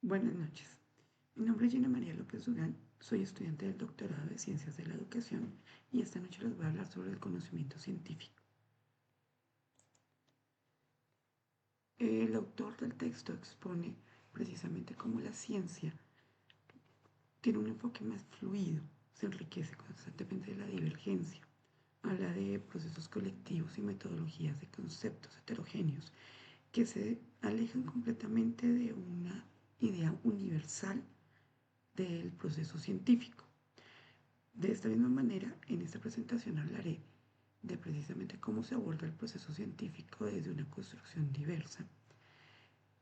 Buenas noches. Mi nombre es Gina María López Durán. Soy estudiante del doctorado de Ciencias de la Educación y esta noche les voy a hablar sobre el conocimiento científico. El autor del texto expone precisamente cómo la ciencia tiene un enfoque más fluido, se enriquece constantemente de la divergencia, habla de procesos colectivos y metodologías de conceptos heterogéneos que se alejan completamente de una idea universal del proceso científico. De esta misma manera, en esta presentación hablaré de precisamente cómo se aborda el proceso científico desde una construcción diversa,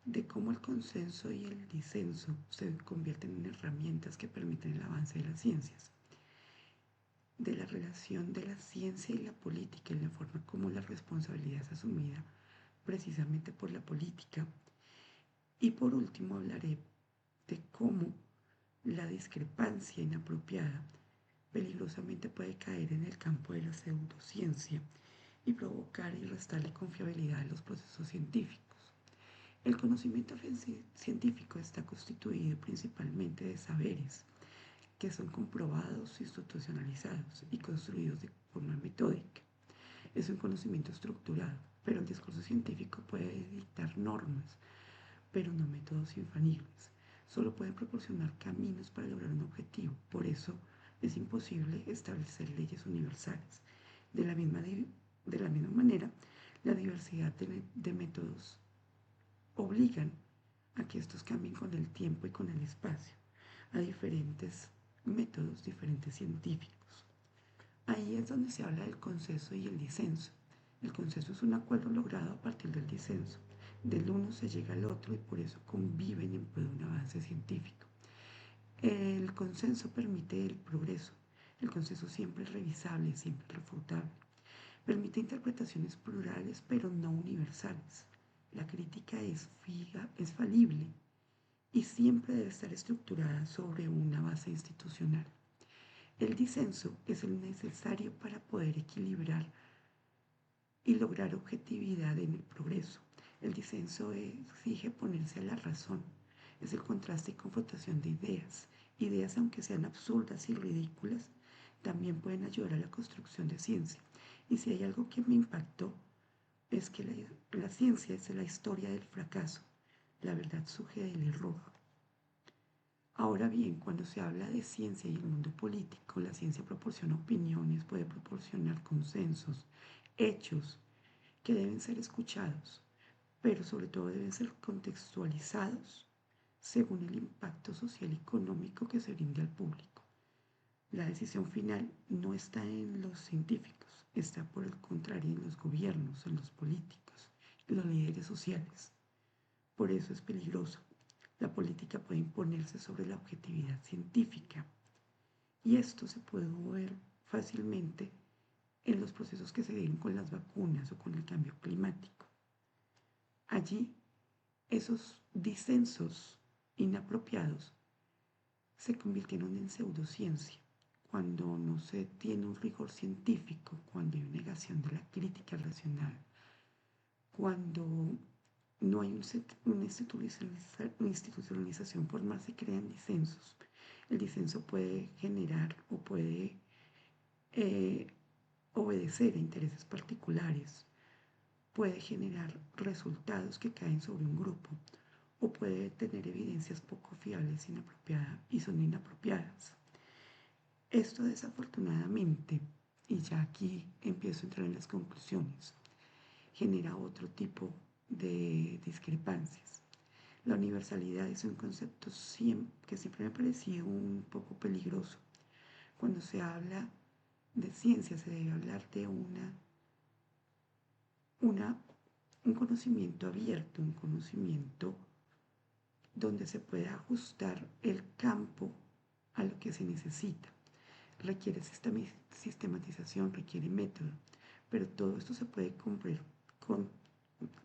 de cómo el consenso y el disenso se convierten en herramientas que permiten el avance de las ciencias, de la relación de la ciencia y la política y la forma como la responsabilidad es asumida precisamente por la política. Y por último hablaré de cómo la discrepancia inapropiada peligrosamente puede caer en el campo de la pseudociencia y provocar y restarle confiabilidad a los procesos científicos. El conocimiento científico está constituido principalmente de saberes que son comprobados, institucionalizados y construidos de forma metódica. Es un conocimiento estructurado, pero el discurso científico puede dictar normas, pero no métodos infalibles. Solo pueden proporcionar caminos para lograr un objetivo. Por eso es imposible establecer leyes universales. De la misma manera, la diversidad de métodos obligan a que estos cambien con el tiempo y con el espacio, a diferentes métodos, diferentes científicos. Ahí es donde se habla del consenso y el disenso. El consenso es un acuerdo logrado a partir del disenso. Del uno se llega al otro y por eso conviven en pro de un avance científico. El consenso permite el progreso. El consenso siempre es revisable, siempre es refutable. Permite interpretaciones plurales pero no universales. La crítica es falible y siempre debe estar estructurada sobre una base institucional. El disenso es el necesario para poder equilibrar y lograr objetividad en el progreso. El disenso exige ponerse a la razón, es el contraste y confrontación de ideas. Ideas, aunque sean absurdas y ridículas, también pueden ayudar a la construcción de ciencia. Y si hay algo que me impactó, es que la ciencia es la historia del fracaso. La verdad surge del error. Ahora bien, cuando se habla de ciencia y el mundo político, la ciencia proporciona opiniones, puede proporcionar consensos, hechos que deben ser escuchados, pero sobre todo deben ser contextualizados según el impacto social y económico que se brinde al público. La decisión final no está en los científicos, está por el contrario en los gobiernos, en los políticos, en los líderes sociales. Por eso es peligroso. La política puede imponerse sobre la objetividad científica y esto se puede ver fácilmente en los procesos que se dieron con las vacunas o con el cambio climático. Allí, esos disensos inapropiados se convirtieron en pseudociencia cuando no se tiene un rigor científico, cuando hay una negación de la crítica racional, cuando no hay una institucionalización formal, se crean disensos. El disenso puede generar o puede eh, obedecer a intereses particulares, puede generar resultados que caen sobre un grupo o puede tener evidencias poco fiables y son inapropiadas. Esto desafortunadamente, y ya aquí empiezo a entrar en las conclusiones, genera otro tipo de discrepancias. La universalidad es un concepto que siempre me ha parecido un poco peligroso. Cuando se habla de ciencia se debe hablar de un conocimiento abierto, un conocimiento donde se pueda ajustar el campo a lo que se necesita. Requiere sistematización, requiere método, pero todo esto se puede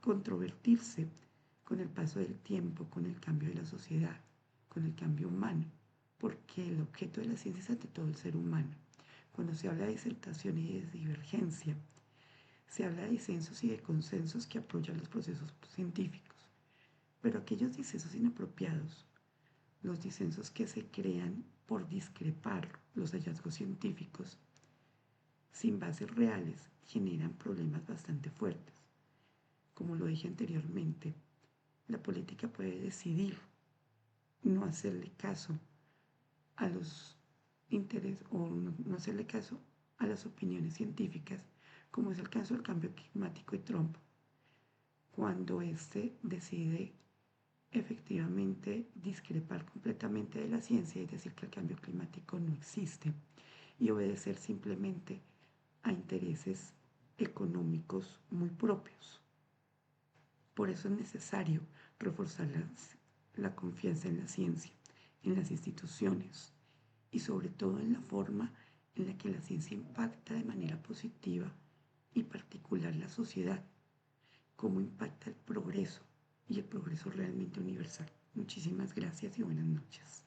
controvertirse con el paso del tiempo, con el cambio de la sociedad, con el cambio humano, porque el objeto de la ciencia es ante todo el ser humano. Cuando se habla de disertación y de divergencia, se habla de disensos y de consensos que apoyan los procesos científicos, pero aquellos disensos inapropiados los disensos que se crean por discrepar los hallazgos científicos sin bases reales generan problemas bastante fuertes. Como lo dije anteriormente, la política puede decidir no hacerle caso a los intereses o no hacerle caso a las opiniones científicas, como es el caso del cambio climático y Trump, cuando éste decide efectivamente discrepar completamente de la ciencia y decir que el cambio climático no existe y obedecer simplemente a intereses económicos muy propios. Por eso es necesario reforzar la confianza en la ciencia, en las instituciones y sobre todo en la forma en la que la ciencia impacta de manera positiva y particular la sociedad, cómo impacta el progreso y el progreso realmente universal. Muchísimas gracias y buenas noches.